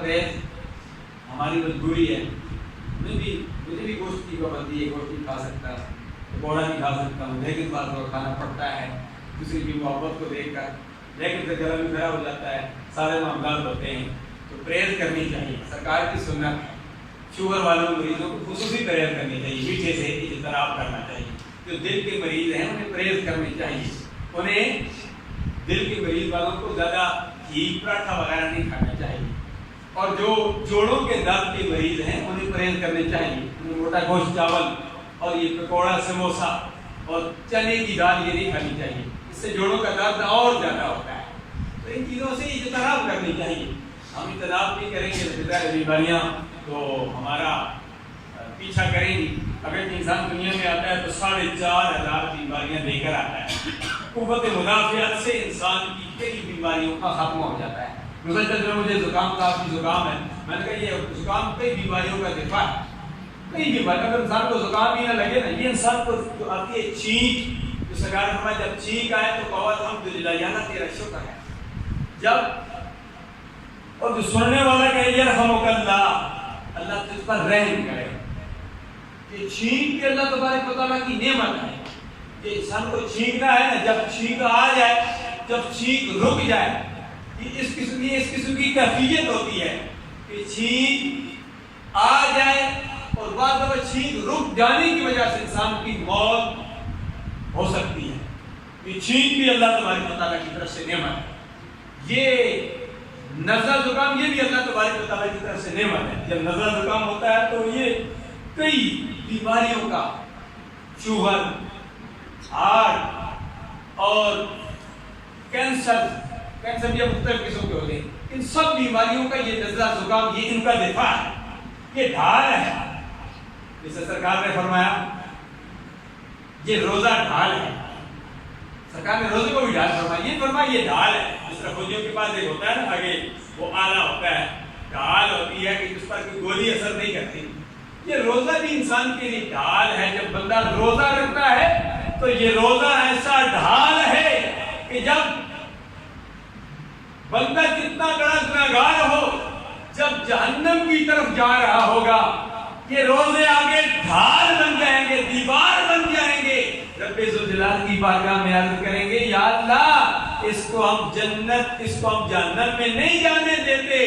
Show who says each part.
Speaker 1: پرہیز ہماری مجبوری ہے. مجھے بھی گوشت کی پابندی ہے, گوشت نہیں کھا سکتا, پکوڑا نہیں کھا سکتا ہوں, لیکن بعض وقت کھانا پڑتا ہے دوسری کی محبت کو دیکھ کر, لیکن پھر گلا بھی خراب ہو جاتا ہے, سارے معاملات ہوتے ہیں. تو پرہیز کرنی چاہیے, سرکار کی سنت ہے. شوگر والوں مریضوں کو خصوصی پرہیز کرنی چاہیے, میٹھے سے اجتناب کرنا چاہیے. جو دل کے مریض ہیں انہیں پرہیز کرنی چاہیے. انہیں دل کے مریض والوں کو زیادہ گھی پراٹھا وغیرہ نہیں کھانا چاہیے. اور جو جوڑوں کے درد کے مریض ہیں انہیں پرہیز کرنے چاہیے. انہیں موٹا گوشت چاول اور یہ پکوڑا سموسا اور چنے کی دال یہ نہیں کھانی چاہیے, اس سے جوڑوں کا درد اور زیادہ ہوتا ہے. تو ان چیزوں سے اجتناب کرنی چاہیے. ہم اجتناب نہیں کریں گے تو بیماریاں تو ہمارا پیچھا کریں گی. اگر انسان دنیا میں آتا ہے تو 4,500 بیماریاں لے کر آتا ہے. قوت مدافعت سے انسان کی کئی بیماریوں کا خاتمہ ہو جاتا ہے. مسلسل جو مجھے زکام کافی زکام ہے, میں نے کہا یہ زکام کئی بیماریوں کا دفاع ہے. کئی بیماری اگر انسان کو زکام ہی نہ لگے نا, یہ انسان کو جو آتی ہے چھینک, جو سرکار نے فرمایا جب چھینک آئے تو کہو الحمدللہ یا اللہ تیرا شکر ہے. جب اور جو سننے والا کہے یرحمک اللہ, اللہ تجھ پر رحم کرے. یہ چھینک کے اللہ تبارک و تعالیٰ کی نعمت ہے. یہ انسان کو چھینکنا ہے نا, جب چھینک آ جائے, جب چھینک رک جائے, یہ اس قسم کی کیفیت ہوتی ہے کہ چھینک آ جائے اور بعد میں چھینک رک جانے کی وجہ سے انسان کی موت ہو سکتی ہے. یہ چھینک بھی اللہ تبارک و تعالیٰ کی طرف سے نعمت ہے. یہ نزلہ زکام یہ بھی اللہ تبارک و تعالیٰ کی طرف سے نعمت ہے. جب نزلہ زکام ہوتا ہے تو یہ کئی بیماریوں کا, شوگر, ہارٹ اور کینسر بھی مختلف قسم کے ہوتے ہیں, ان سب بیماریوں کا یہ نزلہ زکام یہ ان کا دفاع ہے, یہ ڈھال ہے. جیسے سرکار نے فرمایا یہ روزہ ڈھال ہے. سرکار نے روزے کو بھی ڈھال فرمایا, یہ فرمایا یہ ڈھال ہے. جس طرح فوجیوں کے پاس ایک ہوتا ہے نا آگے وہ آلہ ہوتا ہے, ڈھال ہوتی ہے کہ جس پر کوئی گولی اثر نہیں کرتی. یہ روزہ بھی انسان کے لیے ڈھال ہے. جب بندہ روزہ رکھتا ہے تو یہ روزہ ایسا ڈھال ہے کہ جب بندہ کتنا بڑا گنہگار ہو, جب جہنم کی طرف جا رہا ہوگا, یہ روزے آگے ڈھال بن جائیں گے, دیوار بن جائیں گے. رب ذوالجلال کی بارگاہ میں عرض کریں گے یا اللہ اس کو ہم جنت, اس کو ہم جہنم میں نہیں جانے دیتے.